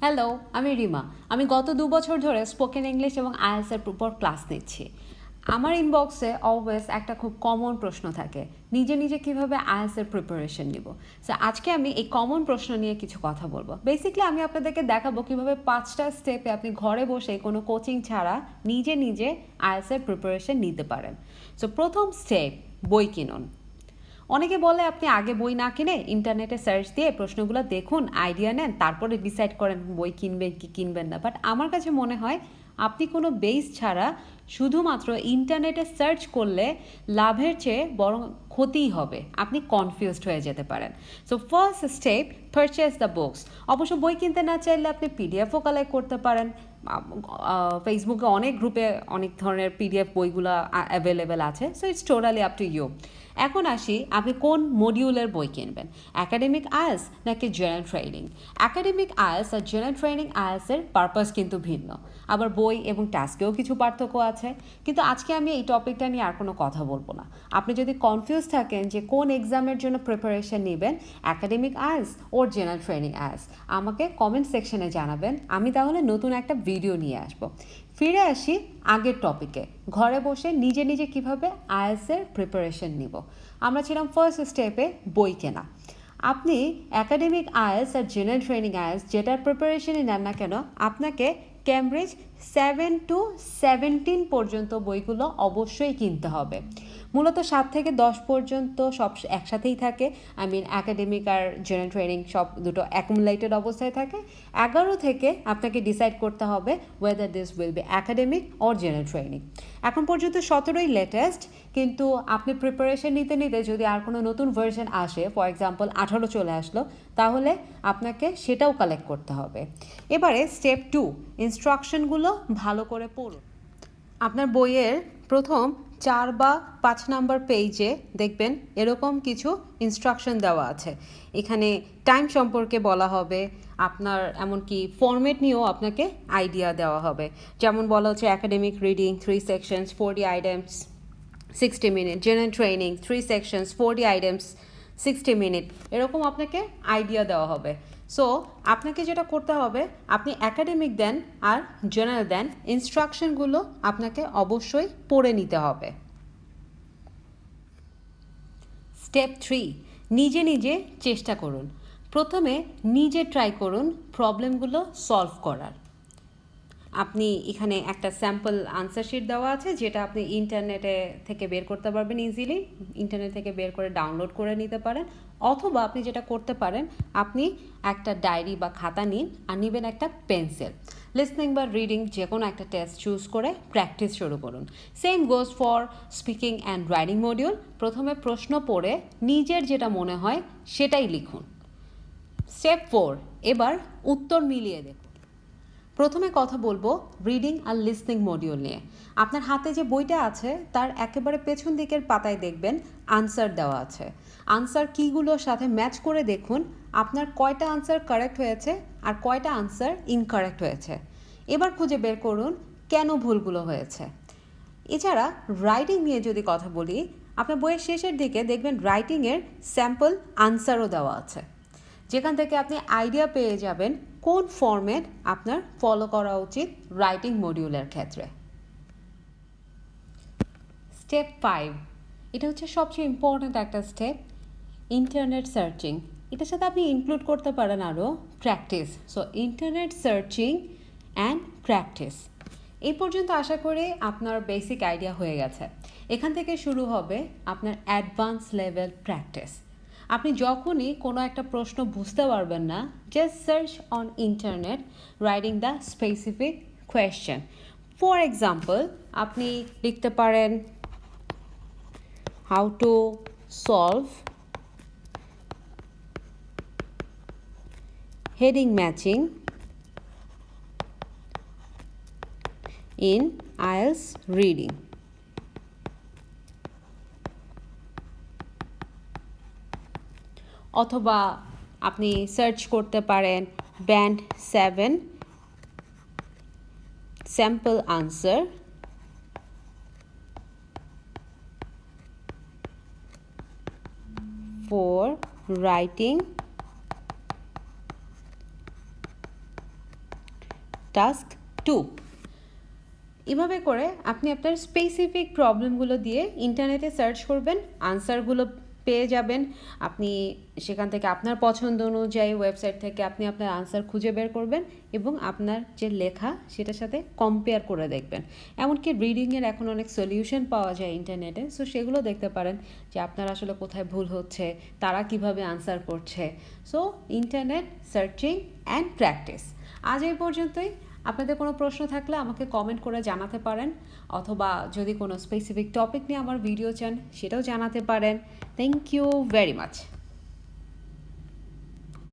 Hello, আমি রিমা। আমি গত 2 বছর ধরে স্পোকেন ইংলিশ এবং আইএলটিএস এর উপর ক্লাস নিচ্ছি। আমার ইনবক্সে অলওয়েজ একটা খুব কমন প্রশ্ন থাকে, নিজে নিজে কিভাবে আইএলটিএস এর প্রিপারেশন নিব। সো আজকে আমি এই কমন প্রশ্ন নিয়ে কিছু কথা বলবো। বেসিক্যালি আমি আপনাদেরকে দেখাবো কিভাবে 5টা স্টেপে আপনি ঘরে বসে কোনো কোচিং ছাড়া নিজে নিজে আইএলটিএস এর প্রিপারেশন নিতে পারেন। সো প্রথম স্টেপ, বই কিনুন। অনেকে বলে আপনি আগে বই না কিনে ইন্টারনেটে সার্চ দিয়ে প্রশ্নগুলো দেখুন, আইডিয়া নেন, তারপরে ডিসাইড করেন বই কিনবেন কি কিনবেন না। বাট আমার কাছে মনে হয় আপনি কোনো বেস ছাড়া শুধুমাত্র ইন্টারনেটে সার্চ করলে লাভের চেয়ে বরং ক্ষতিই হবে, আপনি কনফিউজড হয়ে যেতে পারেন। So first step, purchase the books. অবশ্য বই কিনতে না চাইলে আপনি পিডিএফও কালেক্ট করতে পারেন। ফেসবুকে অনেক গ্রুপে অনেক ধরনের পিডিএফ বইগুলো অ্যাভেলেবেল আছে। So it's totally up to you. এখন আসি, আপনি কোন মডিউলের বই কিনবেন, একাডেমিক আইএলটিএস নাকি জেনারেল ট্রেনিং। একাডেমিক আইএলটিএস আর জেনারেল ট্রেনিং আইএলটিএসের পারপাস কিন্তু ভিন্ন, আবার বই এবং টাস্কেও কিছু পার্থক্য আছে। কিন্তু আজকে আমি এই টপিকটা নিয়ে আর কোনো কথা বলবো না। আপনি যদি কনফিউজ থাকেন যে কোন এক্সামের জন্য প্রিপারেশন নেবেন, একাডেমিক আইএলটিএস ওর জেনারেল ট্রেনিং আইএলটিএস, আমাকে কমেন্ট সেকশনে জানাবেন, আমি তাহলে নতুন একটা ভিডিও নিয়ে আসবো। ফিরে আসি আগের টপিকে, ঘরে বসে নিজে নিজে কিভাবে আইএলটিএসের প্রিপারেশন নিব। আমরা ছিলাম ফার্স্ট স্টেপে, বই কেনা। আপনি একাডেমিক আইএলটিএস আর জেনারেল ট্রেনিং আইএলটিএস যেটার প্রিপারেশনই নেন না কেন, আপনাকে ক্যামব্রিজ 7 to 17 পর্যন্ত বইগুলো অবশ্যই কিনতে হবে। মূলত 7 থেকে 10 পর্যন্ত সব একসাথেই থাকে। আই মিন একাডেমিক আর জেনারেল ট্রেনিং সব দুটো অ্যাকুমুলেটেড অবস্থায় থাকে। 11 থেকে আপনাকে ডিসাইড করতে হবে weather this will be academic or general training. এখন পর্যন্ত 17ই লেটেস্ট, কিন্তু আপনি প্রিপারেশন নিতে নিতে যদি আর কোনো নতুন ভার্সন আসে, ফর এক্সাম্পল 18 চলে আসলো, তাহলে আপনাকে সেটাও কালেক্ট করতে হবে। এবারে স্টেপ 2, ইনস্ট্রাকশনগুলো ভালো করে পড়ুন। আপনার বইয়ের প্রথম 4 বা 5 নাম্বার পেজে দেখবেন এরকম কিছু ইনস্ট্রাকশন দেওয়া আছে। এখানে টাইম সম্পর্কে বলা হবে, আপনার এমনকি ফরম্যাট নিয়েও আপনাকে আইডিয়া দেওয়া হবে। যেমন বলা হচ্ছে academic reading 3 sections 40 items 60 minute, general training 3 sections 40 items 60 minute, এরকম আপনাকে আইডিয়া দেওয়া হবে। সো আপনাকে যেটা করতে হবে, আপনি একাডেমিক দেন আর জেনারেল দেন, ইনস্ট্রাকশনগুলো আপনাকে অবশ্যই পড়ে নিতে হবে। স্টেপ 3, নিজে নিজে চেষ্টা করুন। প্রথমে নিজে ট্রাই করুন প্রবলেমগুলো সলভ করার। আপনি এখানে একটা স্যাম্পল আনসার শিট দেওয়া আছে, যেটা আপনি ইন্টারনেটে থেকে বের করতে পারবেন ইজিলি। ইন্টারনেট থেকে বের করে ডাউনলোড করে নিতে পারেন, অথবা আপনি যেটা করতে পারেন, আপনি একটা ডায়েরি বা খাতা নিন আর নেবেন একটা পেন্সিল। লিসনিং বা রিডিং যে কোনো একটা টেস্ট চুজ করে প্র্যাকটিস শুরু করুন। Same goes for speaking and writing module. প্রথমে প্রশ্ন পড়ে নিজের যেটা মনে হয় সেটাই লিখুন। স্টেপ 4, এবার উত্তর মিলিয়ে দেখুন। প্রথমে কথা বলবো রিডিং আর লিসনিং মডিউল নিয়ে। আপনার হাতে যে বইটা আছে তার একেবারে পেছন দিকের পাতায় দেখবেন আনসার দেওয়া আছে। আনসার কিগুলোর সাথে ম্যাচ করে দেখুন আপনার কয়টা আনসার কারেক্ট হয়েছে আর কয়টা আনসার ইনকারেক্ট হয়েছে। এবার খুঁজে বের করুন কেন ভুলগুলো হয়েছে। এছাড়া রাইটিং নিয়ে যদি কথা বলি, আপনার বইয়ের শেষের দিকে দেখবেন রাইটিংয়ের স্যাম্পল আনসারও দেওয়া আছে, যেখান থেকে আপনি আইডিয়া পেয়ে যাবেন কোন ফরম্যাট আপনার ফলো করা উচিত রাইটিং মডিউলের ক্ষেত্রে। স্টেপ 5, এটা হচ্ছে সবচেয়ে ইম্পর্ট্যান্ট একটা স্টেপ, ইন্টারনেট সার্চিং। এটার সাথে আপনি ইনক্লুড করতে পারেন আরও practice. So internet searching and practice. এই পর্যন্ত আশা করি আপনার বেসিক আইডিয়া হয়ে গেছে। এখান থেকে শুরু হবে আপনার অ্যাডভান্স লেভেল প্র্যাকটিস। আপনি যখনই কোনো একটা প্রশ্ন বুঝতে পারবেন না, just search on internet writing the specific question. For example, আপনি লিখতে পারেন how to solve heading matching in IELTS reading. অথবা আপনি সার্চ করতে পারেন band 7 sample answer for writing task 2। এভাবে করে আপনি আপনার স্পেসিফিক প্রবলেমগুলো দিয়ে ইন্টারনেটে সার্চ করবেন, আনসারগুলো পেয়ে যাবেন। আপনি সেখান থেকে আপনার পছন্দ অনুযায়ী ওয়েবসাইট থেকে আপনি আপনার আনসার খুঁজে বের করবেন এবং আপনার যে লেখা সেটার সাথে কম্পেয়ার করে দেখবেন। এমনকি রিডিংয়ের এখন অনেক সলিউশন পাওয়া যায় ইন্টারনেটে, সো সেগুলো দেখতে পারেন যে আপনার আসলে কোথায় ভুল হচ্ছে, তারা কিভাবে আনসার করছে। So internet searching and practice. আজ এই পর্যন্তই। আপনাদের কোনো প্রশ্ন থাকলে আমাকে কমেন্ট করে জানাতে পারেন, অথবা যদি কোনো স্পেসিফিক টপিক নিয়ে আমার ভিডিও চান সেটাও জানাতে পারেন। Thank you very much.